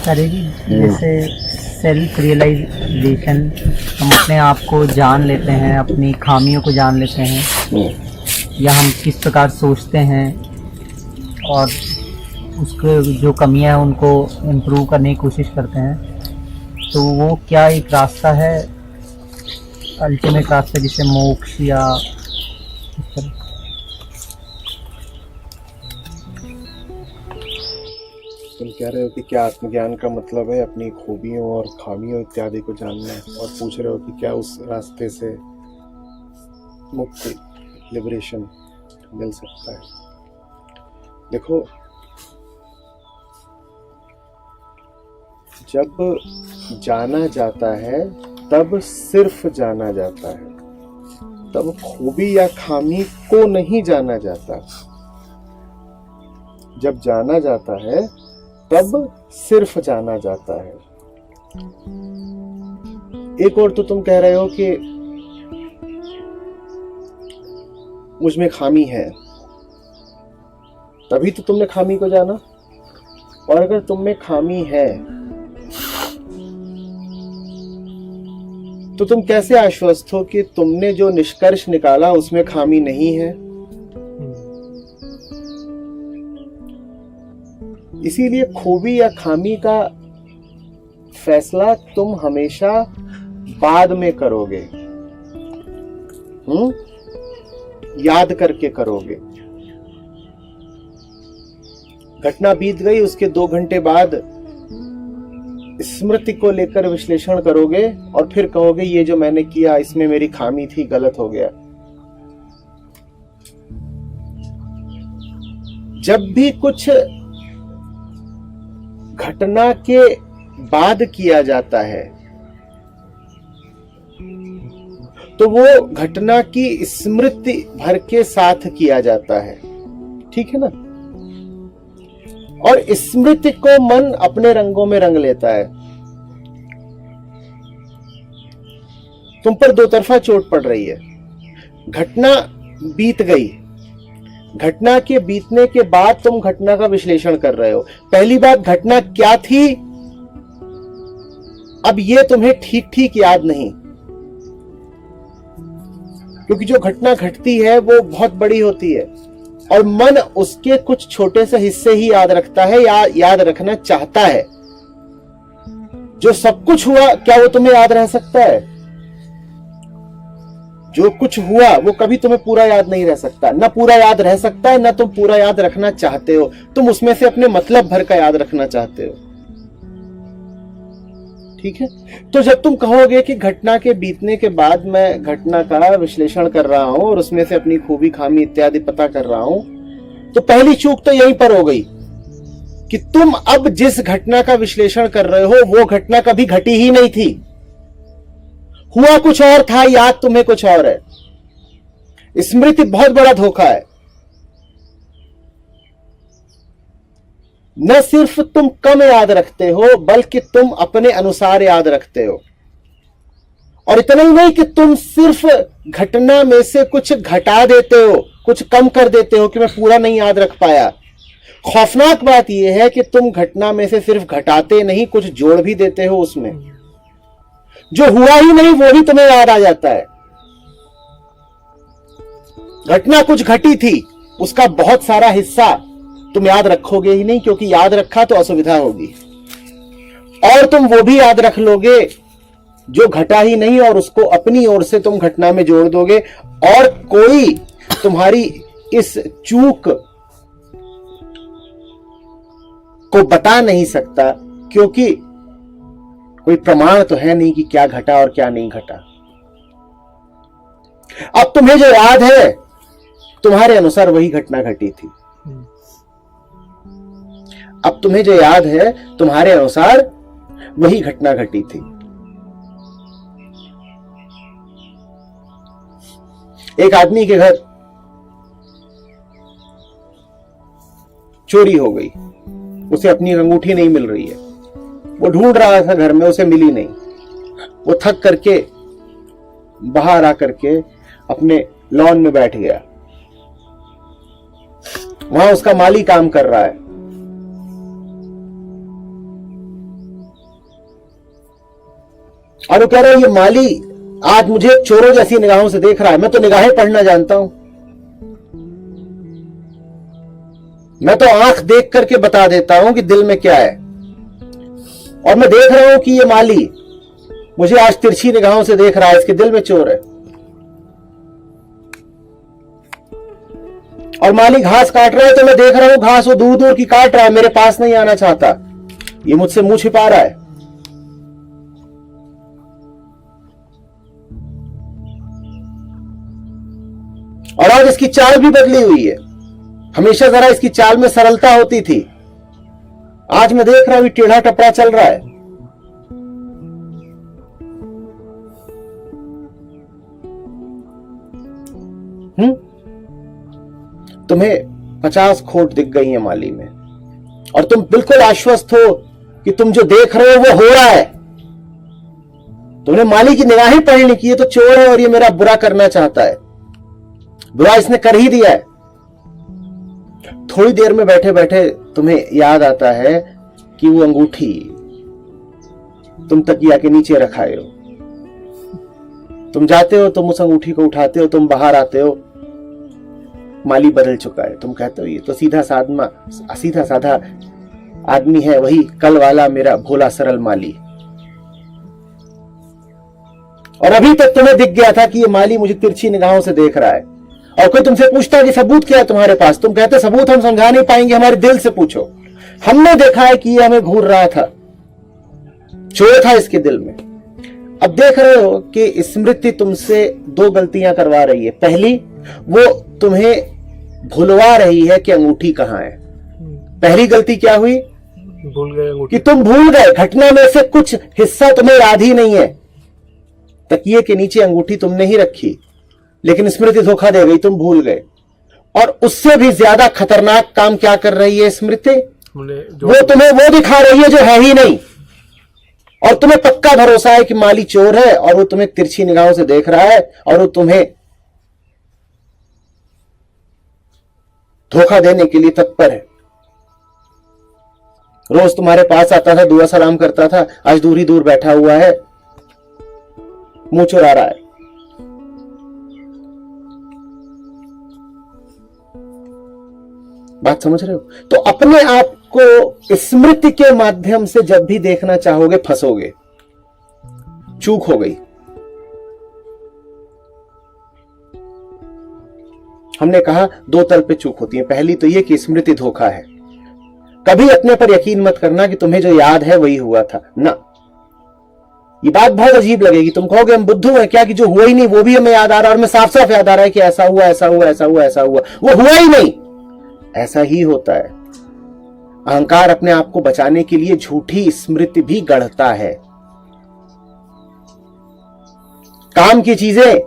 करेगी। जैसे self realisation, हम अपने आप को जान लेते हैं, अपनी खामियों को जान लेते हैं, या हम किस प्रकार सोचते हैं और उसके जो कमियां हैं उनको इम्प्रूव करने की कोशिश करते हैं, तो वो क्या एक रास्ता है, अल्टीमेट रास्ता, जिसे मोक्ष या इस तरह। तुम कह रहे हो कि क्या आत्मज्ञान का मतलब है अपनी खूबियों और खामियों इत्यादि को जानना, और पूछ रहे हो कि क्या उस रास्ते से मुक्ति, लिबरेशन मिल सकता है। देखो, जब जाना जाता है तब सिर्फ जाना जाता है, तब खूबी या खामी को नहीं जाना जाता। जब जाना जाता है तब सिर्फ जाना जाता है। एक और तो तुम कह रहे हो कि मुझ में खामी है, तभी तो तुमने खामी को जाना। और अगर तुम में खामी है तो तुम कैसे आश्वस्त हो कि तुमने जो निष्कर्ष निकाला उसमें खामी नहीं है। इसीलिए खूबी या खामी का फैसला तुम हमेशा बाद में करोगे, याद करके करोगे। घटना बीत गई, उसके 2 घंटे बाद स्मृति को लेकर विश्लेषण करोगे और फिर कहोगे ये जो मैंने किया इसमें मेरी खामी थी, गलत हो गया। जब भी कुछ घटना के बाद किया जाता है तो वो घटना की स्मृति भर के साथ किया जाता है, ठीक है ना। और स्मृति को मन अपने रंगों में रंग लेता है। तुम पर दो तरफा चोट पड़ रही है। घटना बीत गई, घटना के बीतने के बाद तुम घटना का विश्लेषण कर रहे हो। पहली बात, घटना क्या थी अब ये तुम्हें ठीक ठीक याद नहीं, क्योंकि जो घटना घटती है वो बहुत बड़ी होती है और मन उसके कुछ छोटे से हिस्से ही याद रखता है या याद रखना चाहता है। जो सब कुछ हुआ क्या वो तुम्हें याद रह सकता है? जो कुछ हुआ वो कभी तुम्हें पूरा याद नहीं रह सकता, ना पूरा याद रह सकता है, ना तुम पूरा याद रखना चाहते हो। तुम उसमें से अपने मतलब भर का याद रखना चाहते हो, ठीक है। तो जब तुम कहोगे कि घटना के बीतने के बाद मैं घटना का विश्लेषण कर रहा हूं और उसमें से अपनी खूबी खामी इत्यादि पता कर रहा हूं, तो पहली चूक तो यहीं पर हो गई कि तुम अब जिस घटना का विश्लेषण कर रहे हो वो घटना कभी घटी ही नहीं थी। हुआ कुछ और था, याद तुम्हें कुछ और है। स्मृति बहुत बड़ा धोखा है। न सिर्फ तुम कम याद रखते हो बल्कि तुम अपने अनुसार याद रखते हो। और इतना ही नहीं कि तुम सिर्फ घटना में से कुछ घटा देते हो, कुछ कम कर देते हो कि मैं पूरा नहीं याद रख पाया। खौफनाक बात यह है कि तुम घटना में से सिर्फ घटाते नहीं, कुछ जोड़ भी देते हो उसमें। जो हुआ ही नहीं वो भी तुम्हें याद आ जाता है। घटना कुछ घटी थी, उसका बहुत सारा हिस्सा तुम याद रखोगे ही नहीं, क्योंकि याद रखा तो असुविधा होगी। और तुम वो भी याद रख लोगे जो घटा ही नहीं और उसको अपनी ओर से तुम घटना में जोड़ दोगे। और कोई तुम्हारी इस चूक को बता नहीं सकता, क्योंकि कोई प्रमाण तो है नहीं कि क्या घटा और क्या नहीं घटा। अब तुम्हें जो याद है तुम्हारे अनुसार वही घटना घटी थी। अब तुम्हें जो याद है तुम्हारे अनुसार वही घटना घटी थी। एक आदमी के घर चोरी हो गई, उसे अपनी अंगूठी नहीं मिल रही है। वो ढूंढ रहा था घर में, उसे मिली नहीं। वो थक करके बाहर आकर के अपने लॉन में बैठ गया। वहां उसका माली काम कर रहा है। और वो कह रहा है ये माली आज मुझे चोरों जैसी निगाहों से देख रहा है। मैं तो निगाहें पढ़ना जानता हूं, मैं तो आंख देख करके बता देता हूं कि दिल में क्या है। और मैं देख रहा हूं कि ये माली मुझे आज तिरछी निगाहों से देख रहा है, इसके दिल में चोर है। और माली घास काट रहा है तो मैं देख रहा हूं घास वो दूर दूर की काट रहा है, मेरे पास नहीं आना चाहता, ये मुझसे मुंह छिपा रहा है। और आज इसकी चाल भी बदली हुई है। हमेशा जरा इसकी चाल में सरलता होती थी, आज मैं देख रहा हूं टेढ़ा टपड़ा चल रहा है। तुम्हें 50 खोट दिख गई है माली में, और तुम बिल्कुल आश्वस्त हो कि तुम जो देख रहे हो वो हो रहा है। तुमने माली की निगाहें पढ़ ली कि ये तो चोर है और ये मेरा बुरा करना चाहता है, बुरा इसने कर ही दिया है। थोड़ी देर में बैठे बैठे तुम्हें याद आता है कि वो अंगूठी तुम तकिया के नीचे रखाए हो। तुम जाते हो, तुम उस अंगूठी को उठाते हो, तुम बाहर आते हो, माली बदल चुका है। तुम कहते हो ये तो सीधा साधा आदमी है, वही कल वाला मेरा भोला सरल माली। और अभी तक तुम्हें दिख गया था कि ये माली मुझे तिरछी निगाहों से देख रहा है। और कोई तुमसे पूछता कि सबूत क्या है तुम्हारे पास, तुम कहते सबूत हम समझा नहीं पाएंगे, हमारे दिल से पूछो। हमने देखा है कि ये हमें घूर रहा था, चोर था इसके दिल में। अब देख रहे हो कि स्मृति तुमसे 2 गलतियां करवा रही है। पहली, वो तुम्हें भुलवा रही है कि अंगूठी कहां है। पहली गलती क्या हुई? भूल गए कि तुम भूल गए, घटना में से कुछ हिस्सा तुम्हें याद ही नहीं है। तकिए के नीचे अंगूठी तुमने ही रखी, लेकिन स्मृति धोखा दे गई, तुम भूल गए। और उससे भी ज्यादा खतरनाक काम क्या कर रही है स्मृति? वो तुम्हें वो दिखा रही है जो है ही नहीं। और तुम्हें पक्का भरोसा है कि माली चोर है, और वो तुम्हें तिरछी निगाहों से देख रहा है, और वो तुम्हें धोखा देने के लिए तत्पर है। रोज तुम्हारे पास आता था, दुआ सलाम करता था, आज दूर ही दूर बैठा हुआ है, मुंह चुरा रहा है। बात समझ रहे हो? तो अपने आप को स्मृति के माध्यम से जब भी देखना चाहोगे फंसोगे। चूक हो गई। हमने कहा 2 तल पे चूक होती है। पहली तो यह कि स्मृति धोखा है। कभी अपने पर यकीन मत करना कि तुम्हें जो याद है वही हुआ था ना। ये बात बहुत अजीब लगेगी, तुम कहोगे हम बुद्धू हैं क्या कि जो हुआ ही नहीं वो भी हमें याद आ रहा है, और हमें साफ साफ याद आ रहा है कि ऐसा हुआ ऐसा हुआ ऐसा हुआ ऐसा हुआ। वो हुआ ही नहीं। ऐसा ही होता है। अहंकार अपने आप को बचाने के लिए झूठी स्मृति भी गढ़ता है। काम की चीजें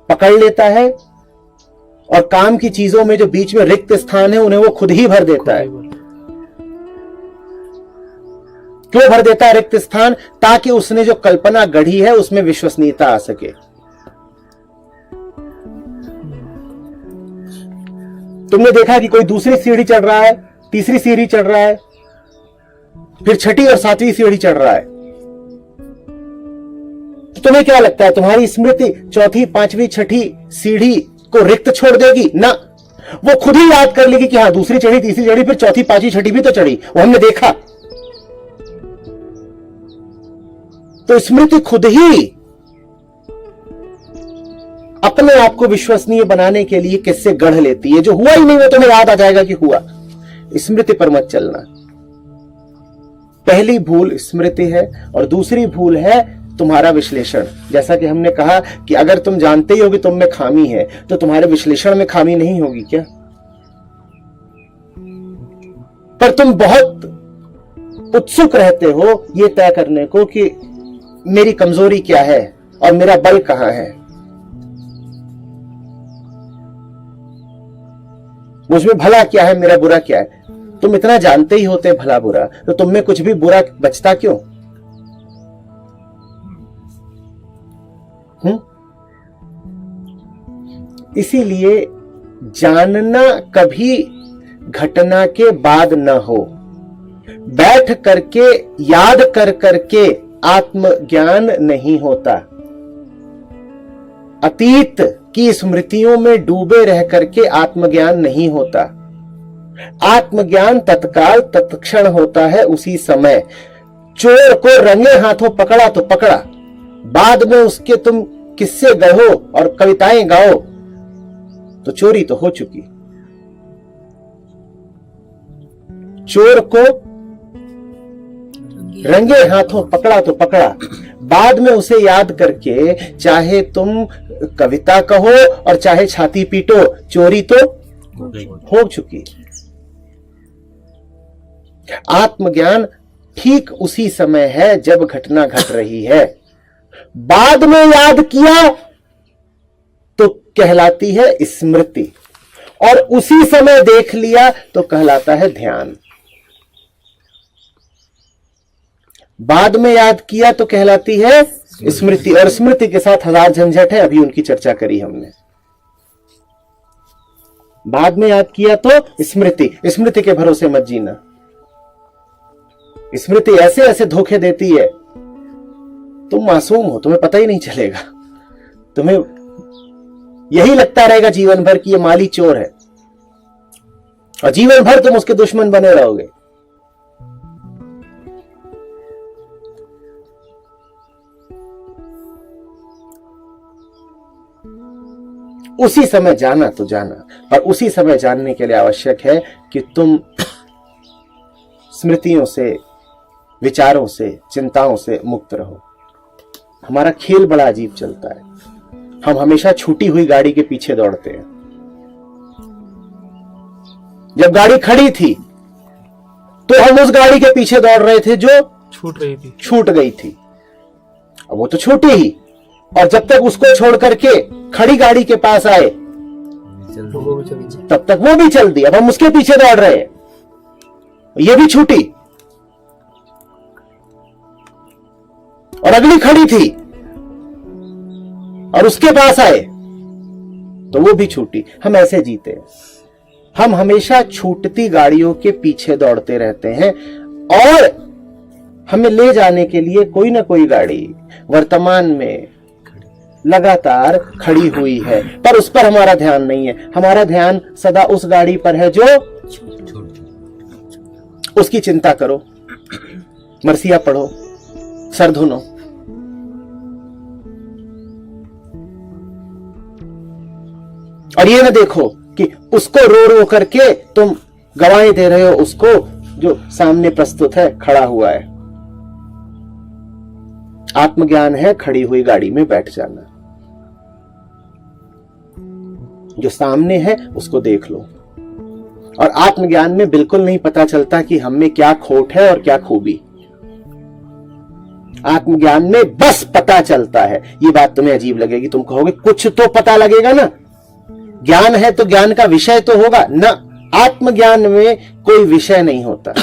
पकड़ लेता है, और काम की चीजों में जो बीच में रिक्त स्थान है उन्हें वो खुद ही भर देता है। क्यों भर देता है रिक्त स्थान? ताकि उसने जो कल्पना गढ़ी है उसमें विश्वसनीयता आ सके। तुमने देखा कि कोई दूसरी सीढ़ी चढ़ रहा है, तीसरी सीढ़ी चढ़ रहा है, फिर छठी और 7वीं सीढ़ी चढ़ रहा है। तो तुम्हें क्या लगता है तुम्हारी स्मृति 4th, 5वीं, 6ठी सीढ़ी को रिक्त छोड़ देगी? ना, वो खुद ही याद कर लेगी कि हाँ दूसरी चढ़ी, तीसरी चढ़ी, फिर 4th, 5वीं, 6ठी भी तो चढ़ी, वो हमने देखा। तो स्मृति खुद ही अपने आप को विश्वसनीय बनाने के लिए किससे गढ़ लेती है। जो हुआ ही नहीं वो तुम्हें याद आ जाएगा कि हुआ। स्मृति पर मत चलना। पहली भूल स्मृति है, और दूसरी भूल है तुम्हारा विश्लेषण। जैसा कि हमने कहा कि अगर तुम जानते ही हो कि तुम में खामी है, तो तुम्हारे विश्लेषण में खामी नहीं होगी क्या? पर तुम बहुत उत्सुक रहते हो ये तय करने को कि मेरी कमजोरी क्या है और मेरा बल कहां है। मुझमें भला क्या है, मेरा बुरा क्या है। तुम इतना जानते ही होते भला बुरा, तो तुम में कुछ भी बुरा बचता क्यों? इसीलिए जानना कभी घटना के बाद न हो। बैठ करके याद कर करके आत्मज्ञान नहीं होता। अतीत की स्मृतियों में डूबे रह करके आत्मज्ञान नहीं होता। आत्मज्ञान तत्काल तत्क्षण होता है, उसी समय। चोर को रंगे हाथों पकड़ा तो पकड़ा, बाद में उसके तुम किस्से गढ़ो और कविताएं गाओ तो चोरी तो हो चुकी। चोर को रंगे हाथों पकड़ा तो पकड़ा, बाद में उसे याद करके चाहे तुम कविता कहो और चाहे छाती पीटो, चोरी तो हो चुकी। आत्मज्ञान ठीक उसी समय है जब घटना घट रही है। बाद में याद किया तो कहलाती है स्मृति, और उसी समय देख लिया तो कहलाता है ध्यान। बाद में याद किया तो कहलाती है स्मृति, और स्मृति के साथ हजार झंझट है, अभी उनकी चर्चा करी हमने। बाद में याद किया तो स्मृति, स्मृति के भरोसे मत जीना। स्मृति ऐसे ऐसे धोखे देती है, तुम मासूम हो, तुम्हें पता ही नहीं चलेगा। तुम्हें यही लगता रहेगा जीवन भर कि ये माली चोर है, और जीवन भर तुम उसके दुश्मन बने रहोगे। उसी समय जाना तो जाना, और उसी समय जानने के लिए आवश्यक है कि तुम स्मृतियों से, विचारों से, चिंताओं से मुक्त रहो। हमारा खेल बड़ा अजीब चलता है। हम हमेशा छूटी हुई गाड़ी के पीछे दौड़ते हैं। जब गाड़ी खड़ी थी तो हम उस गाड़ी के पीछे दौड़ रहे थे जो छूट गई थी। अब वो तो छूटी ही, और जब तक उसको छोड़ करके खड़ी गाड़ी के पास आए तब तक वो भी चल दी। अब हम उसके पीछे दौड़ रहे हैं, ये भी छूटी, और अगली खड़ी थी और उसके पास आए तो वो भी छूटी। हम ऐसे जीते हैं। हम हमेशा छूटती गाड़ियों के पीछे दौड़ते रहते हैं, और हमें ले जाने के लिए कोई ना कोई गाड़ी वर्तमान में लगातार खड़ी हुई है, पर उस पर हमारा ध्यान नहीं है। हमारा ध्यान सदा उस गाड़ी पर है जो उसकी चिंता करो, मरसिया पढ़ो, सर धुनो। और ये ना देखो कि उसको रो रो करके तुम गवाही दे रहे हो उसको जो सामने प्रस्तुत है, खड़ा हुआ है। आत्मज्ञान है खड़ी हुई गाड़ी में बैठ जाना। जो सामने है उसको देख लो। और आत्मज्ञान में बिल्कुल नहीं पता चलता कि हम में क्या खोट है और क्या खूबी। आत्मज्ञान में बस पता चलता है। ये बात तुम्हें अजीब लगेगी, तुम कहोगे कुछ तो पता लगेगा ना, ज्ञान है तो ज्ञान का विषय तो होगा ना। आत्मज्ञान में कोई विषय नहीं होता।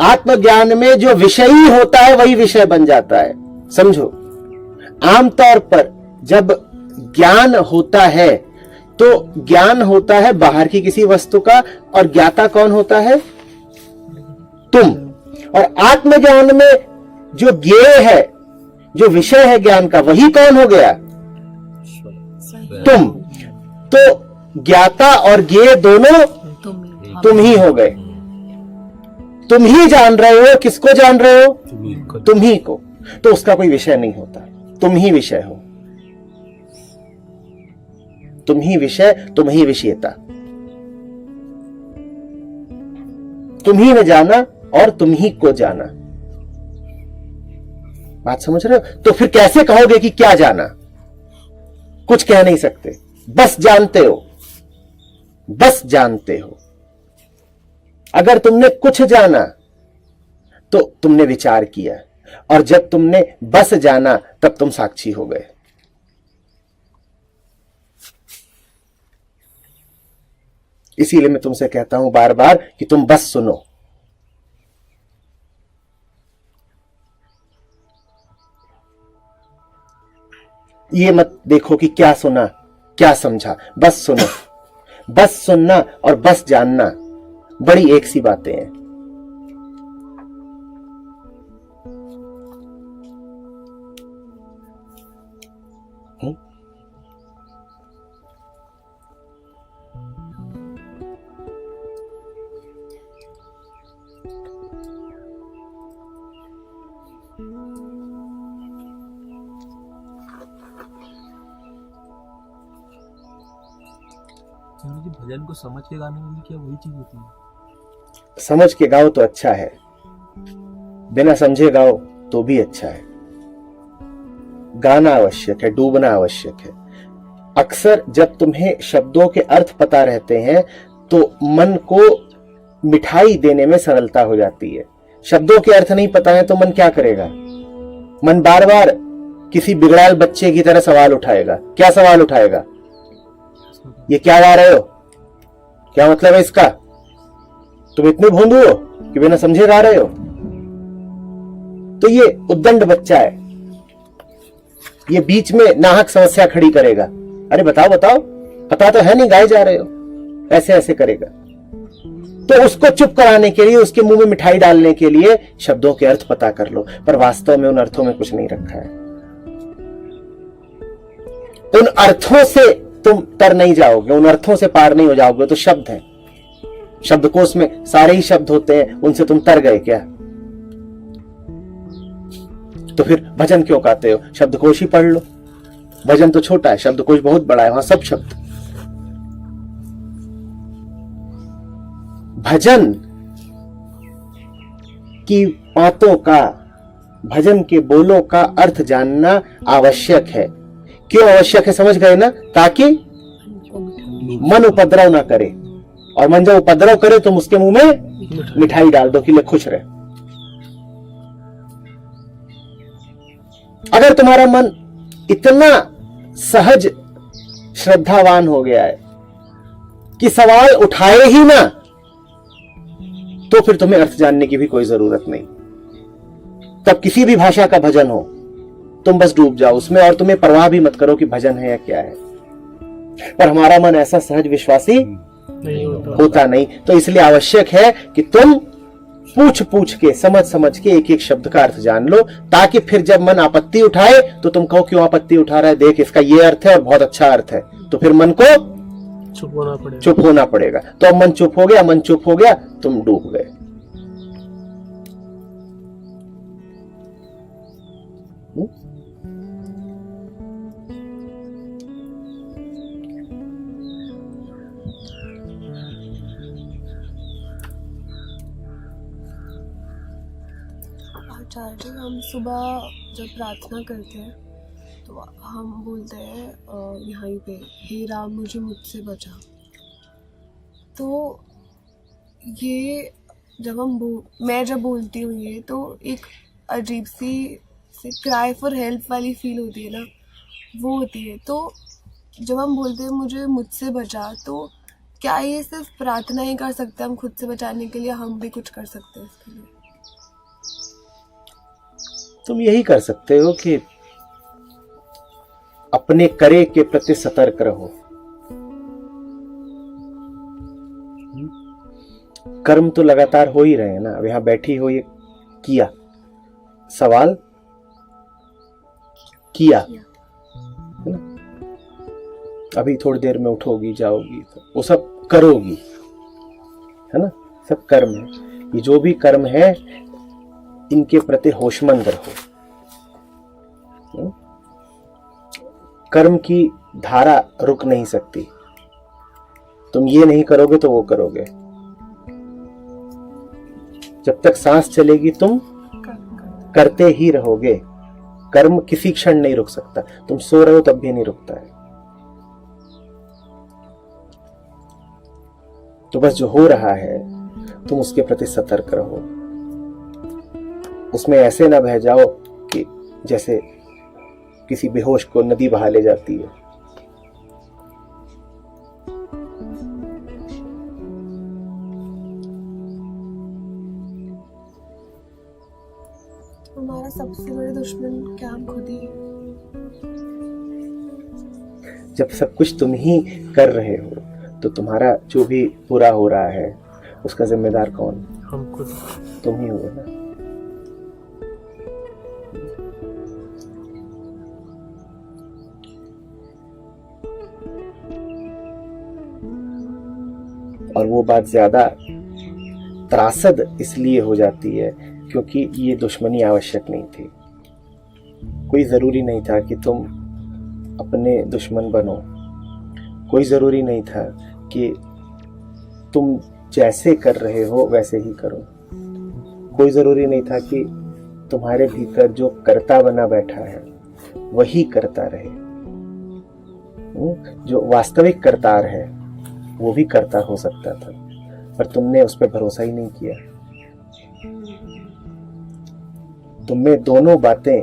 आत्मज्ञान में जो विषयी होता है वही विषय बन जाता है। समझो, आमतौर पर जब ज्ञान होता है तो ज्ञान होता है बाहर की किसी वस्तु का, और ज्ञाता कौन होता है? तुम। और आत्मज्ञान में जो ज्ञेय है, जो विषय है ज्ञान का, वही कौन हो गया? तुम। तो ज्ञाता और ज्ञेय दोनों तुम ही हो गए। तुम ही जान रहे हो। किसको जान रहे हो? तुम ही को। तो उसका कोई विषय नहीं होता, तुम ही विषय हो। तुम ही विषय, तुम ही विषयता। तुम ही ने जाना और तुम ही को जाना। बात समझ रहे हो? तो फिर कैसे कहोगे कि क्या जाना? कुछ कह नहीं सकते, बस जानते हो, बस जानते हो। अगर तुमने कुछ जाना तो तुमने विचार किया, और जब तुमने बस जाना तब तुम साक्षी हो गए। इसीलिए मैं तुमसे कहता हूं बार बार कि तुम बस सुनो। ये मत देखो कि क्या सुना क्या समझा, बस सुनो। बस सुनना और बस जानना बड़ी एक सी बातें हैं। स्वामी जी भजन को समझ के गाने में भी क्या वही चीज होती है? समझ के गाओ तो अच्छा है, बिना समझे गाओ तो भी अच्छा है। गाना आवश्यक है, डूबना आवश्यक है। अक्सर जब तुम्हें शब्दों के अर्थ पता रहते हैं तो मन को मिठाई देने में सरलता हो जाती है। शब्दों के अर्थ नहीं पता है तो मन क्या करेगा? मन बार बार किसी बिगड़ाल बच्चे की तरह सवाल उठाएगा। क्या सवाल उठाएगा? ये क्या गा रहे हो? क्या मतलब है इसका? तुम इतने भोंदू हो कि बिना समझे गा रहे हो? तो ये उद्दंड बच्चा है, ये बीच में नाहक समस्या खड़ी करेगा। अरे बताओ बताओ, पता तो है नहीं, गाए जा रहे हो, ऐसे ऐसे करेगा। तो उसको चुप कराने के लिए, उसके मुंह में मिठाई डालने के लिए शब्दों के अर्थ पता कर लो, पर वास्तव में उन अर्थों में कुछ नहीं रखा है। उन अर्थों से तुम तर नहीं जाओगे, उन अर्थों से पार नहीं हो जाओगे। तो शब्द है, शब्दकोश में सारे ही शब्द होते हैं, उनसे तुम तर गए क्या? तो फिर भजन क्यों गाते हो? शब्दकोश ही पढ़ लो। भजन तो छोटा है, शब्दकोश बहुत बड़ा है, वहां सब शब्द। भजन की बातों का, भजन के बोलों का अर्थ जानना आवश्यक है। क्यों आवश्यक है समझ गए ना? ताकि मन उपद्रव ना करे, और मन जब उपद्रव करे तुम उसके मुंह में मिठाई डाल दो कि ले खुश रहे। अगर तुम्हारा मन इतना सहज श्रद्धावान हो गया है कि सवाल उठाए ही ना, तो फिर तुम्हें अर्थ जानने की भी कोई जरूरत नहीं। तब किसी भी भाषा का भजन हो, तुम बस डूब जाओ उसमें, और तुम्हें परवाह भी मत करो कि भजन है या क्या है। पर हमारा मन ऐसा सहज विश्वासी होता नहीं। तो इसलिए आवश्यक है कि तुम पूछ पूछ के, समझ समझ के एक एक शब्द का अर्थ जान लो, ताकि फिर जब मन आपत्ति उठाए तो तुम कहो क्यों आपत्ति उठा रहा है, देख इसका ये अर्थ है और बहुत अच्छा अर्थ है। तो फिर मन को चुप होना पड़ेगा। तो अब मन चुप हो गया, मन चुप हो गया, तुम डूब गए। आचार्य जी, हम सुबह जब प्रार्थना करते हैं तो हम बोलते हैं यहाँ पे, हे राम मुझे मुझसे बचा। तो ये जब मैं जब बोलती हूँ ये, तो एक अजीब सी क्राई फॉर हेल्प वाली फील होती है ना, वो होती है। तो जब हम बोलते हैं मुझे मुझसे बचा, तो क्या ये सिर्फ प्रार्थना ही कर सकते हैं हम खुद से बचाने के लिए? हम भी कुछ कर सकते हैं इसके लिए? तुम यही कर सकते हो कि अपने करे के प्रति सतर्क रहो। कर्म तो लगातार हो ही रहे हैं ना। अब यहां बैठी हो, ये किया, सवाल किया, है ना? अभी थोड़ी देर में उठोगी, जाओगी, तो वो सब करोगी, है ना? सब कर्म है। ये जो भी कर्म है इनके प्रति होशमंद रहो। कर्म की धारा रुक नहीं सकती। तुम ये नहीं करोगे तो वो करोगे। जब तक सांस चलेगी तुम करते ही रहोगे। कर्म किसी क्षण नहीं रुक सकता। तुम सो रहे हो तब भी नहीं रुकता है। तो बस जो हो रहा है तुम उसके प्रति सतर्क रहो। उसमें ऐसे ना बह जाओ कि जैसे किसी बेहोश को नदी बहा ले जाती है। हमारा सबसे बड़ा दुश्मन क्या हम खुद ही? जब सब कुछ तुम ही कर रहे हो तो तुम्हारा जो भी बुरा हो रहा है उसका जिम्मेदार कौन? हम खुद। तुम ही हो ना। और वो बात ज्यादा त्रासद इसलिए हो जाती है क्योंकि ये दुश्मनी आवश्यक नहीं थी। कोई जरूरी नहीं था कि तुम अपने दुश्मन बनो। कोई जरूरी नहीं था कि तुम जैसे कर रहे हो वैसे ही करो। कोई जरूरी नहीं था कि तुम्हारे भीतर जो कर्ता बना बैठा है वही करता रहे। जो वास्तविक करतार है वो भी करता हो सकता था, पर तुमने उस पर भरोसा ही नहीं किया। तुमने दोनों बातें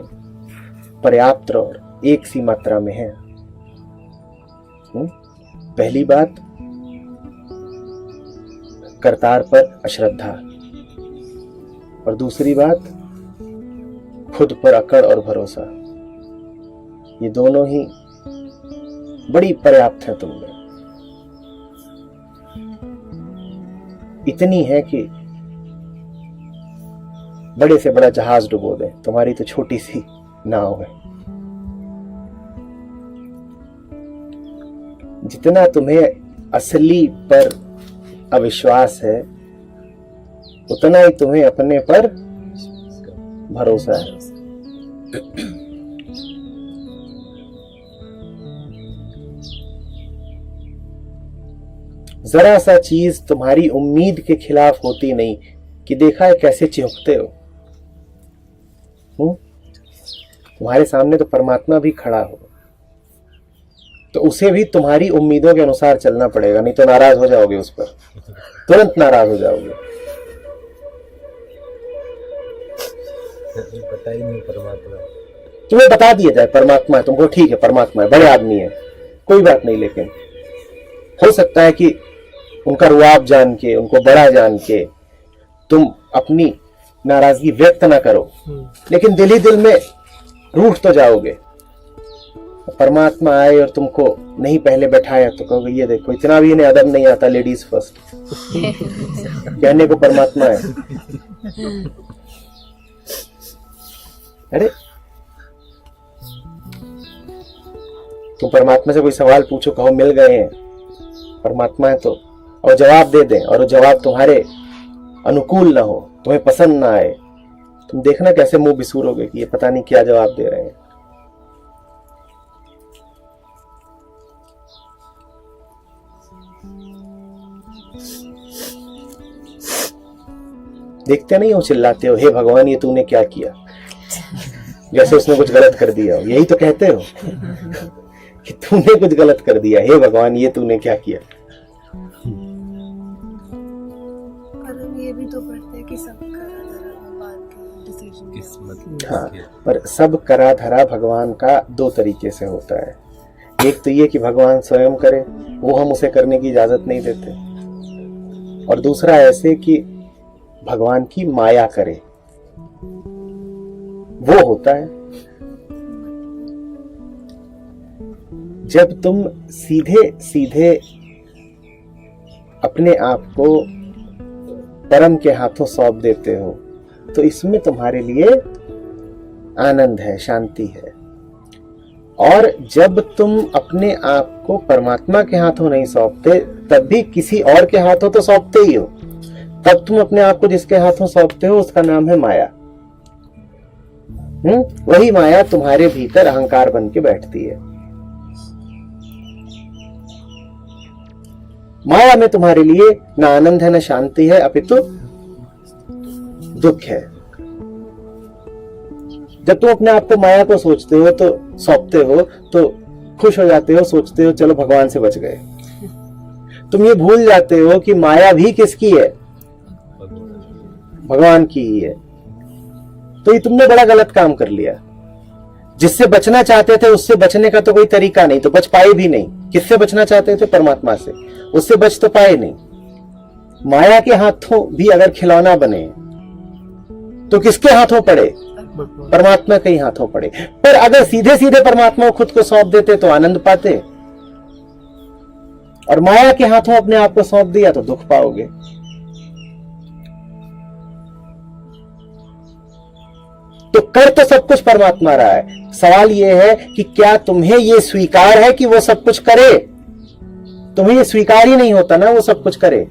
पर्याप्त और एक सी मात्रा में है। पहली बात, करतार पर अश्रद्धा, और दूसरी बात खुद पर अकड़ और भरोसा। ये दोनों ही बड़ी पर्याप्त है तुमने। इतनी है कि बड़े से बड़ा जहाज डुबो दे, तुम्हारी तो छोटी सी नाव है। जितना तुम्हें असली पर अविश्वास है उतना ही तुम्हें अपने पर भरोसा है। जरा सा चीज तुम्हारी उम्मीद के खिलाफ होती नहीं कि देखा है कैसे चिपकते हो। तुम्हारे सामने तो परमात्मा भी खड़ा हो, तो उसे भी तुम्हारी उम्मीदों के अनुसार चलना पड़ेगा, नहीं तो नाराज हो जाओगे उस पर, तुरंत नाराज हो जाओगे। पता ही नहीं परमात्मा, तुम्हें बता दिया जाए परमात्मा है, तुमको ठीक है परमात्मा है, बड़े आदमी है, कोई बात नहीं, लेकिन हो सकता है कि उनका रुआब जान के, उनको बड़ा जान के तुम अपनी नाराजगी व्यक्त ना करो, लेकिन दिल ही दिल में रूठ तो जाओगे। परमात्मा आए और तुमको नहीं पहले बैठाया तो कहोगे ये देखो इतना भी इन्हें अदब नहीं आता, लेडीज फर्स्ट कहने को परमात्मा है। अरे तुम परमात्मा से कोई सवाल पूछो, कहो मिल गए हैं, परमात्मा है तो, और जवाब दे दें और जवाब तुम्हारे अनुकूल ना हो, तुम्हें पसंद ना आए, तुम देखना कैसे मुंह बिसूरोगे कि ये पता नहीं क्या जवाब दे रहे हैं। देखते नहीं हो, चिल्लाते हो हे भगवान ये तूने क्या किया, जैसे उसने कुछ गलत कर दिया हो। यही तो कहते हो कि तूने कुछ गलत कर दिया, हे भगवान ये तूने क्या किया। पर हम ये भी तो पढ़ते हैं कि सब भगवान के डिसीजन किस्मत। हाँ, पर सब करा धरा भगवान का दो तरीके से होता है। एक तो ये कि भगवान स्वयं करे, वो हम उसे करने की इजाजत नहीं देते, और दूसरा ऐसे कि भगवान की माया करे, वो होता है जब तुम सीधे सीधे अपने आप को परम के हाथों सौंप देते हो, तो इसमें तुम्हारे लिए आनंद है, शांति है। और जब तुम अपने आप को परमात्मा के हाथों नहीं सौंपते, तब भी किसी और के हाथों तो सौंपते ही हो, तब तुम अपने आप को जिसके हाथों सौंपते हो उसका नाम है माया। वही माया तुम्हारे भीतर अहंकार बन के बैठती है। माया में तुम्हारे लिए न आनंद है न शांति है, अपितु दुख है। जब तुम अपने आप को माया को सोचते हो तो सौंपते हो तो खुश हो जाते हो, सोचते हो चलो भगवान से बच गए। तुम ये भूल जाते हो कि माया भी किसकी है, भगवान की ही है। तो ये तुमने बड़ा गलत काम कर लिया। जिससे बचना चाहते थे उससे बचने का तो कोई तरीका नहीं, तो बच पाए भी नहीं। किससे बचना चाहते थे, परमात्मा से, उससे बच तो पाए नहीं। माया के हाथों भी अगर खिलौना बने तो किसके हाथों पड़े, परमात्मा के ही हाथों पड़े। पर अगर सीधे सीधे परमात्मा को खुद को सौंप देते तो आनंद पाते, और माया के हाथों अपने आप को सौंप दिया तो दुख पाओगे। तो कर तो सब कुछ परमात्मा रहा है, सवाल यह है कि क्या तुम्हें यह स्वीकार है कि वो सब कुछ करे। तुम्हें यह स्वीकार ही नहीं होता ना वो सब कुछ करे।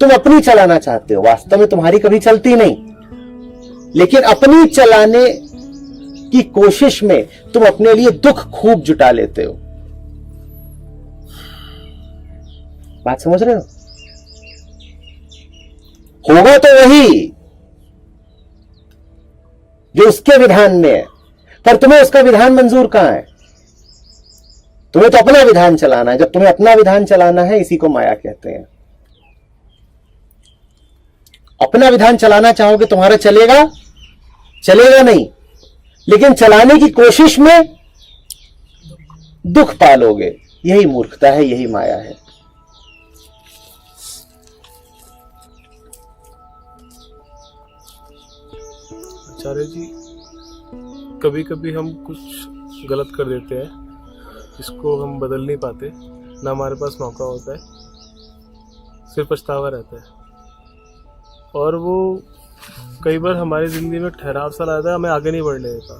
तुम अपनी चलाना चाहते हो, वास्तव में तुम्हारी कभी चलती नहीं, लेकिन अपनी चलाने की कोशिश में तुम अपने लिए दुख खूब जुटा लेते हो। बात समझ रहे हो? होगा तो वही जो उसके विधान में है, पर तुम्हें उसका विधान मंजूर कहां है? तुम्हें तो अपना विधान चलाना है। जब तुम्हें अपना विधान चलाना है, इसी को माया कहते हैं। अपना विधान चलाना चाहोगे, तुम्हारा चलेगा? चलेगा नहीं। लेकिन चलाने की कोशिश में दुख पालोगे। यही मूर्खता है, यही माया है। आचार्य जी, कभी कभी हम कुछ गलत कर देते हैं, इसको हम बदल नहीं पाते, ना हमारे पास मौका होता है, सिर्फ पछतावा रहता है। और वो कई बार हमारी ज़िंदगी में ठहराव सा लाता है, हमें आगे नहीं बढ़ने देता।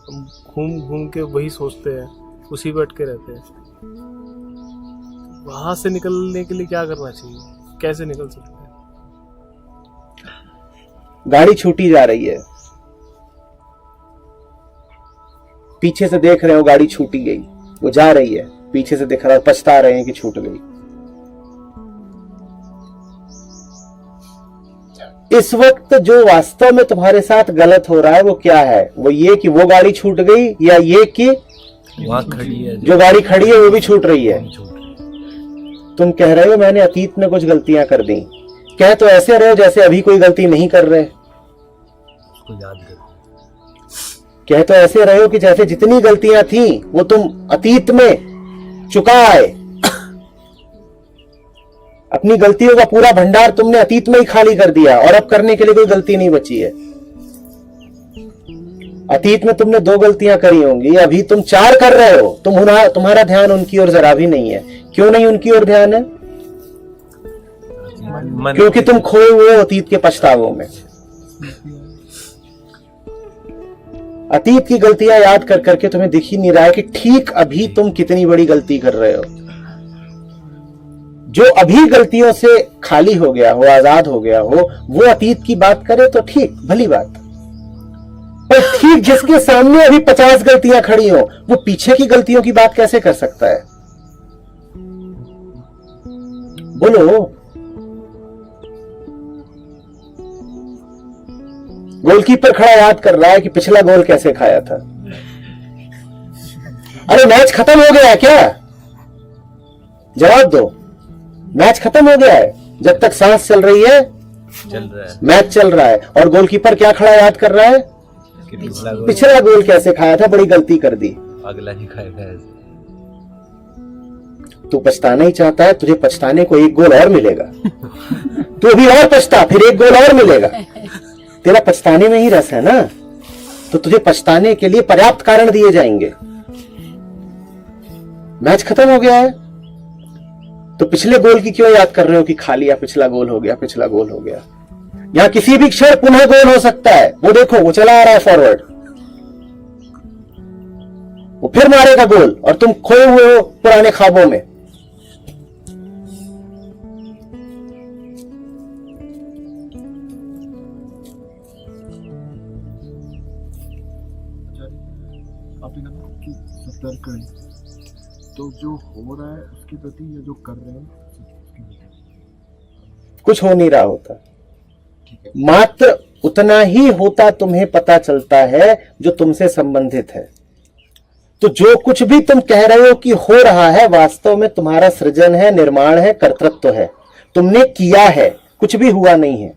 हम घूम घूम के वही सोचते हैं, उसी पे अटके रहते हैं। वहाँ से निकलने के लिए क्या करना चाहिए, कैसे निकल सकते हैं? गाड़ी छूटी जा रही है, पीछे से देख रहे हो गाड़ी छूटी गई, वो जा रही है, पीछे से देख रहा हो, पछता रहे हैं कि छूट गई। इस वक्त जो वास्तव में तुम्हारे साथ गलत हो रहा है वो क्या है? वो ये कि वो गाड़ी छूट गई, या ये कि वहां खड़ी है जो गाड़ी खड़ी है वो भी छूट रही है? तुम कह रहे हो मैंने अतीत में कुछ गलतियां कर दी। कह तो ऐसे रहे हो जैसे अभी कोई गलती नहीं कर रहे। उसको याद करो। कह तो ऐसे रहे हो कि जैसे जितनी गलतियां थी वो तुम अतीत में चुका आए। अपनी गलतियों का पूरा भंडार तुमने अतीत में ही खाली कर दिया और अब करने के लिए कोई गलती नहीं बची है। अतीत में तुमने 2 गलतियां करी होंगी, अभी तुम 4 कर रहे हो। तुम्हारा ध्यान उनकी ओर जरा भी नहीं है। क्यों नहीं उनकी ओर ध्यान है? क्योंकि तुम खोए हुए हो अतीत के पछतावों में। अतीत की गलतियां याद कर करके तुम्हें दिख ही नहीं रहा है कि ठीक अभी तुम कितनी बड़ी गलती कर रहे हो। जो अभी गलतियों से खाली हो गया हो, आजाद हो गया हो, वो अतीत की बात करे तो ठीक, भली बात। पर ठीक जिसके सामने अभी 50 गलतियां खड़ी हो, वो पीछे की गलतियों की बात कैसे कर सकता है? बोलो। गोलकीपर खड़ा याद कर रहा है कि पिछला गोल कैसे खाया था। अरे मैच खत्म हो गया है क्या? जवाब दो। मैच खत्म हो गया है। जब तक सांस चल रही है चल रहा है, मैच चल रहा है। और गोलकीपर क्या खड़ा याद कर रहा है? कि पिछला पिछला गोल कैसे खाया था, बड़ी गलती कर दी। अगला ही खाएगा ऐसे। तू पछताना ही चाहता है, तुझे पछताने को 1 गोल और मिलेगा। तू अभी और पछता, फिर 1 गोल और मिलेगा। तेरा पछताने में ही रस है ना, तो तुझे पछताने के लिए पर्याप्त कारण दिए जाएंगे। मैच खत्म हो गया है तो पिछले गोल की क्यों याद कर रहे हो कि खा लिया, पिछला गोल हो गया, पिछला गोल हो गया। यहां किसी भी क्षण पुनः गोल हो सकता है। वो देखो, वो चला आ रहा है फॉरवर्ड, वो फिर मारेगा गोल और तुम खोए हुए हो पुराने ख्वाबों में। आपने कहा कि सतर्क रहें, तो जो हो रहा है उसके प्रति या जो कर रहे हैं उसके प्रति कुछ हो नहीं रहा होता, ठीक है। मात्र उतना ही होता तुम्हें पता चलता है जो तुमसे संबंधित है। तो जो कुछ भी तुम कह रहे हो कि हो रहा है, वास्तव में तुम्हारा सृजन है, निर्माण है, कर्तृत्व है। तुमने किया है, कुछ भी हुआ नहीं है।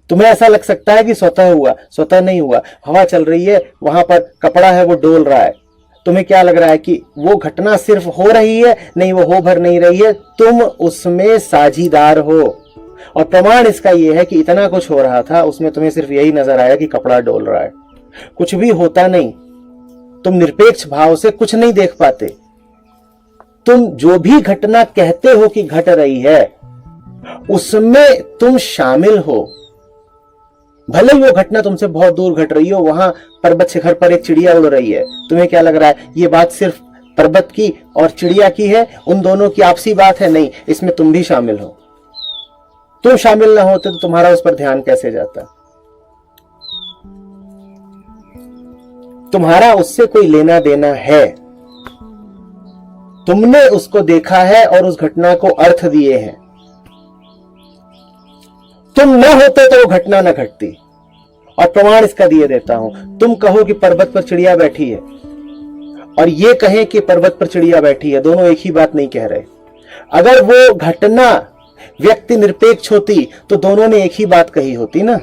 तुम्हें ऐसा लग सकता है कि स्वतः हुआ, स्वतः नहीं हुआ। हवा चल रही है, वहां पर कपड़ा है वो डोल रहा है। तुम्हें क्या लग रहा है कि वो घटना सिर्फ हो रही है? नहीं, वो हो भर नहीं रही है, तुम उसमें साझीदार हो। और प्रमाण इसका यह है कि इतना कुछ हो रहा था, उसमें तुम्हें सिर्फ यही नजर आया कि कपड़ा डोल रहा है, कुछ भी होता नहीं। तुम निरपेक्ष भाव से कुछ नहीं देख पाते। तुम जो भी घटना कहते हो कि घट रही है, उसमें तुम शामिल हो। भले ही वो घटना तुमसे बहुत दूर घट रही हो, वहां पर्वत शिखर पर एक चिड़िया उड़ रही है, तुम्हें क्या लग रहा है ये बात सिर्फ पर्वत की और चिड़िया की है, उन दोनों की आपसी बात है? नहीं, इसमें तुम भी शामिल हो। तुम शामिल ना होते तो तुम्हारा उस पर ध्यान कैसे जाता? तुम्हारा उससे कोई लेना देना है। तुमने उसको देखा है और उस घटना को अर्थ दिए हैं। तुम न होते तो वो घटना न घटती। और प्रमाण इसका दिए देता हूं। तुम कहो कि पर्वत पर चिड़िया बैठी है और ये कहें कि पर्वत पर चिड़िया बैठी है, दोनों एक ही बात नहीं कह रहे। अगर वो घटना व्यक्ति निरपेक्ष होती तो दोनों ने एक ही बात कही होती ना।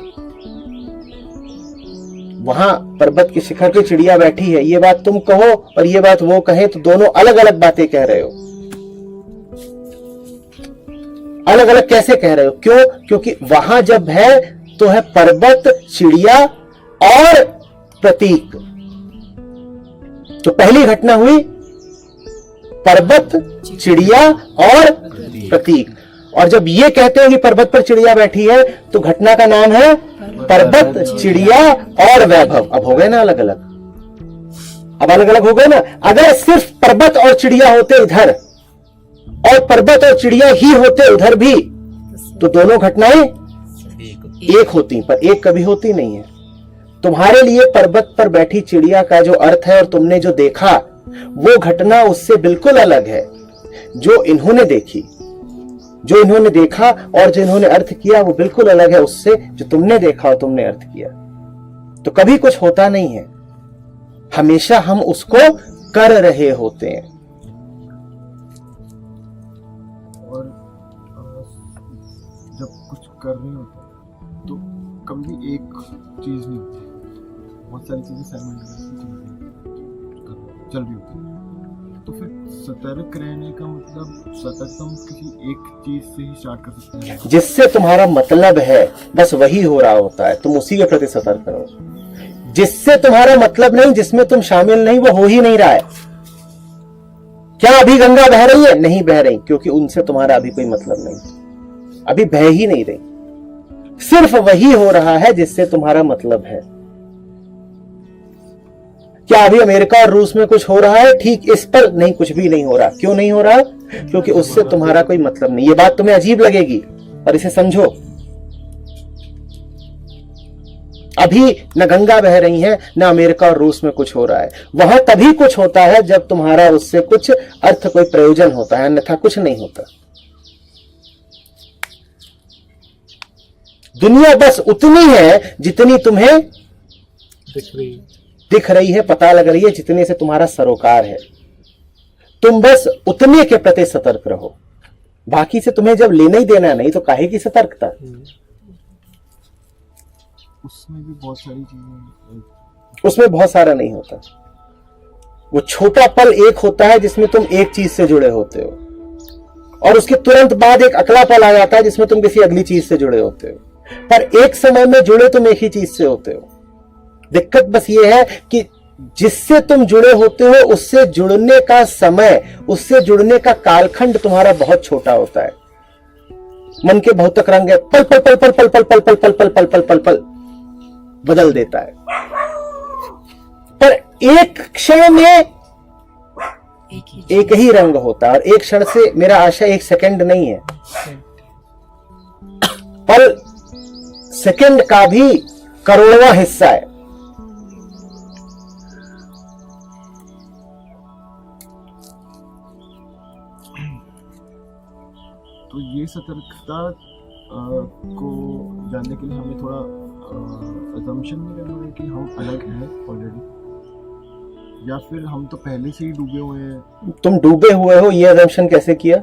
वहां पर्वत के शिखर पे चिड़िया बैठी है, ये बात तुम कहो और ये बात वो कहे, तो दोनों अलग अलग बातें कह रहे हो। अलग अलग कैसे कह रहे हो? क्यों? क्योंकि वहां जब है तो है पर्वत, चिड़िया और प्रतीक। तो पहली घटना हुई पर्वत, चिड़िया और प्रतीक। और जब ये कहते हो कि पर्वत पर चिड़िया बैठी है तो घटना का नाम है पर्वत, चिड़िया और वैभव। अब हो गए ना अलग अलग, अब अलग अलग हो गए ना। अगर सिर्फ पर्वत और चिड़िया होते इधर और पर्वत और चिड़िया ही होते उधर भी, तो दोनों घटनाएं एक होती, पर एक कभी होती नहीं है। तुम्हारे लिए पर्वत पर बैठी चिड़िया का जो अर्थ है और तुमने जो देखा, वो घटना उससे बिल्कुल अलग है। जो इन्होंने देखी, जो इन्होंने देखा और जो इन्होंने अर्थ किया, वो बिल्कुल अलग है उससे जो तुमने देखा और तुमने अर्थ किया। तो कभी कुछ होता नहीं है, हमेशा हम उसको कर रहे होते हैं। और जब कुछ कर रहे होते हैं तो कभी भी एक चीज नहीं होती, बहुत सारी चीजें चल रही होती है। तो फिर सतर्क रहने का मतलब सतर्क हम किसी एक चीज से ही स्टार्ट कर सकते हैं। जिससे तुम्हारा मतलब है बस वही हो रहा होता है, तुम उसी के प्रति सतर्क रहो। जिससे तुम्हारा मतलब नहीं, जिसमें तुम शामिल नहीं, वो हो ही नहीं रहा है। क्या अभी गंगा बह रही है? नहीं बह रही, क्योंकि उनसे तुम्हारा अभी कोई मतलब नहीं, अभी बह ही नहीं रही। सिर्फ वही हो रहा है जिससे तुम्हारा मतलब है। क्या अभी अमेरिका और रूस में कुछ हो रहा है? ठीक इस पर नहीं, कुछ भी नहीं हो रहा। क्यों नहीं हो रहा? क्योंकि उससे तुम्हारा कोई मतलब नहीं। ये बात तुम्हें अजीब लगेगी, पर इसे समझो। अभी न गंगा बह रही है, न अमेरिका और रूस में कुछ हो रहा है। वहां तभी कुछ होता है जब तुम्हारा उससे कुछ अर्थ, कोई प्रयोजन होता है, अन्यथा कुछ नहीं होता। दुनिया बस उतनी है जितनी तुम्हें दिख रही है, पता लग रही है, जितने से तुम्हारा सरोकार है। तुम बस उतने के प्रति सतर्क रहो। बाकी से तुम्हें जब लेना ही देना नहीं तो काहे की सतर्कता? उसमें भी बहुत सारी चीजें, उसमें बहुत सारा नहीं होता। वो छोटा पल एक होता है जिसमें तुम एक चीज से जुड़े होते हो, और उसके तुरंत बाद एक अगला पल आ जाता है जिसमें तुम किसी अगली चीज से जुड़े होते हो। पर एक समय में जुड़े तुम एक ही चीज से होते हो। दिक्कत बस ये है कि जिससे तुम जुड़े होते हो उससे जुड़ने का समय, उससे जुड़ने का कालखंड तुम्हारा बहुत छोटा होता है। मन के बहुतक रंग है, पल पल पल पल पल पल पल पल पल पल पल पल पल पल बदल देता है। पर एक क्षण में एक ही रंग होता है, और एक क्षण से मेरा आशा एक सेकंड नहीं है, पल सेकंड का भी करोड़वां हिस्सा है। तो ये सतर्कता को जानने के लिए हमें थोड़ा असम्पशन नहीं करना है कि हम अलग हैं ऑलरेडी, या फिर हम तो पहले से ही डूबे हुए हैं। तुम डूबे हुए हो, ये असम्पशन कैसे किया?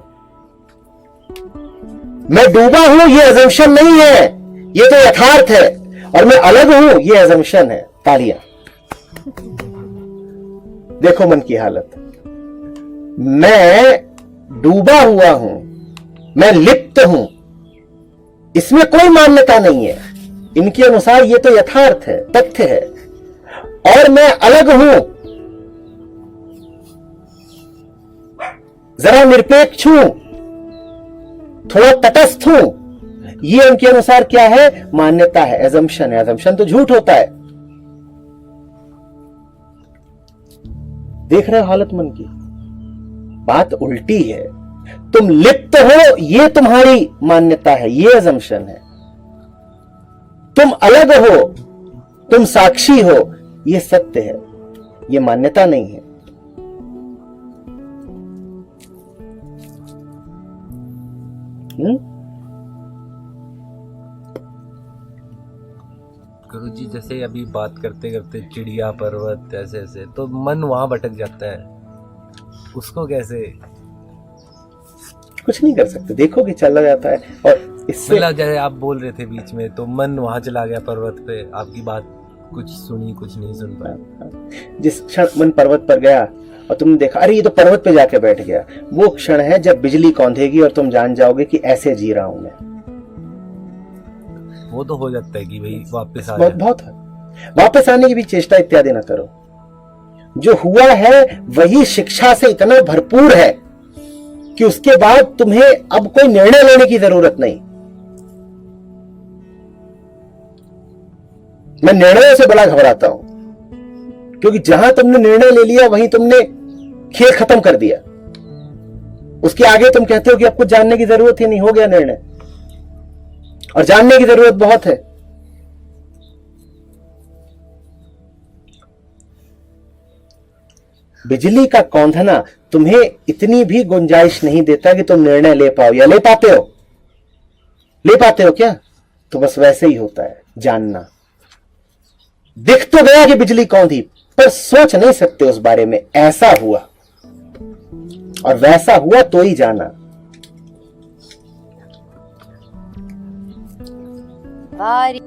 मैं डूबा हूं ये असम्पशन नहीं है, ये तो यथार्थ है। और मैं अलग हूं ये असम्पशन है। तालियां। देखो मन की हालत। मैं डूबा हुआ हूं, मैं लिप्त हूं, इसमें कोई मान्यता नहीं है। इनके अनुसार ये तो यथार्थ है, तथ्य है। और मैं अलग हूं, जरा निरपेक्ष हूं, थोड़ा तटस्थ हूं, ये उनके अनुसार क्या है? मान्यता है, एजम्पशन है। एजम्पशन तो झूठ होता है। देख रहे हो हालत मन की? बात उल्टी है। तुम लिप्त हो, ये तुम्हारी मान्यता है, ये एजम्पशन है। तुम अलग हो, तुम साक्षी हो, ये सत्य है, ये मान्यता नहीं है। गुरुजी जैसे अभी बात करते करते चिड़िया पर्वत ऐसे ऐसे तो मन वहां भटक जाता है, उसको कैसे? कुछ नहीं कर सकते, देखो कि चला जाता है। और इससे मतलब जैसे आप बोल रहे थे बीच में तो मन वहां चला गया पर्वत पे, आपकी बात कुछ सुनी कुछ नहीं सुन पाया। जिस क्षण मन पर्वत पर गया और तुमने देखा अरे ये तो पर्वत पे जाके बैठ गया, वो क्षण है जब बिजली कौंधेगी और तुम जान जाओगे कि ऐसे जी रहा हूं मैं। वो तो हो जाता है कि भाई वापस आ जाए। बहुत है, वापस आने की भी चेष्टा इत्यादि ना करो। जो हुआ है वही शिक्षा से इतना भरपूर है कि उसके बाद तुम्हें अब कोई निर्णय लेने की जरूरत नहीं। मैं निर्णयों से बड़ा घबराता हूं, क्योंकि जहां तुमने निर्णय ले लिया वहीं तुमने खेल खत्म कर दिया। उसके आगे तुम कहते हो कि अब कुछ जानने की जरूरत ही नहीं, हो गया निर्णय। और जानने की जरूरत बहुत है। बिजली का कौंधना तुम्हें इतनी भी गुंजाइश नहीं देता कि तुम निर्णय ले पाओ, या ले पाते हो? ले पाते हो क्या? तो बस वैसे ही होता है जानना। दिख तो गया कि बिजली कौंधी, पर सोच नहीं सकते उस बारे में। ऐसा हुआ और वैसा हुआ तो ही जाना। वारी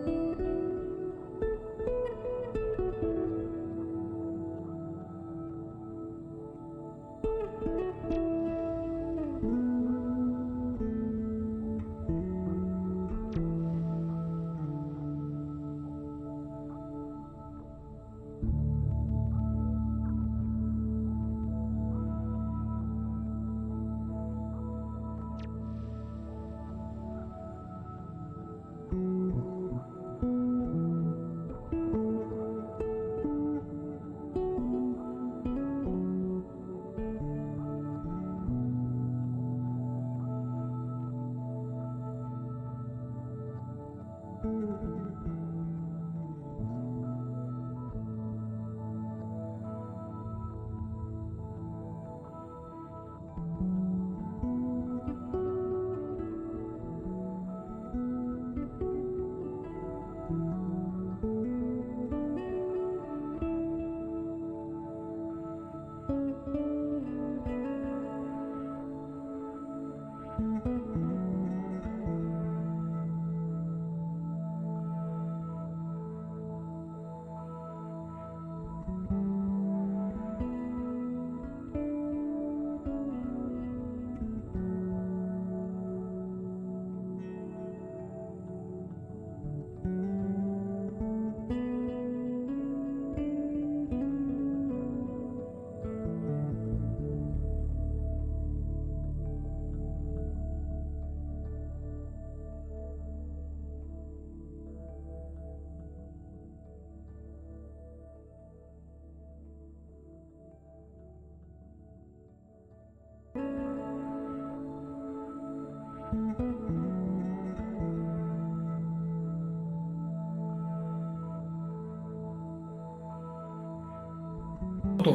तो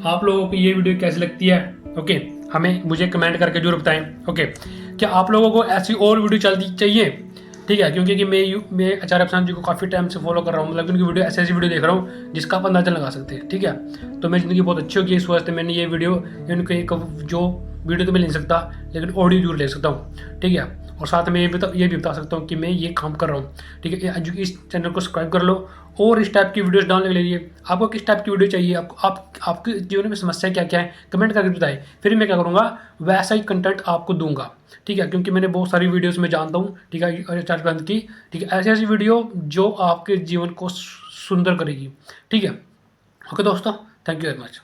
आप लोगों को ये वीडियो कैसी लगती है, ओके, हमें मुझे कमेंट करके जरूर बताएं। ओके, क्या आप लोगों को ऐसी और वीडियो चलती चाहिए? ठीक है, क्योंकि मैं आचार्य प्रशांत जी को काफ़ी टाइम से फॉलो कर रहा हूँ, मतलब उनकी वीडियो ऐसी वीडियो देख रहा हूँ जिसका आप अंदाजा लगा सकते हैं। ठीक है, तो मेरी ज़िंदगी बहुत अच्छी होगी इस वजह से मैंने ये वीडियो, उनके एक जो वीडियो तो मैं ले सकता लेकिन ऑडियो जरूर ले सकता हूँ। ठीक है, और साथ में ये भी बता सकता हूँ कि मैं ये काम कर रहा हूँ। ठीक है, इस चैनल को सब्सक्राइब कर लो और इस टाइप की वीडियोस डालने के लिए आपको किस टाइप की वीडियो चाहिए, आपके जीवन में समस्या क्या क्या है कमेंट करके बताएं, फिर मैं क्या करूँगा वैसा ही कंटेंट आपको दूंगा। ठीक है, क्योंकि मैंने बहुत सारी वीडियोस में जानता हूँ, ठीक है, आचार्य प्रशांत की। ठीक है, ऐसी वीडियो जो आपके जीवन को सुंदर करेगी। ठीक है, ओके दोस्तों, थैंक यू वेरी मच।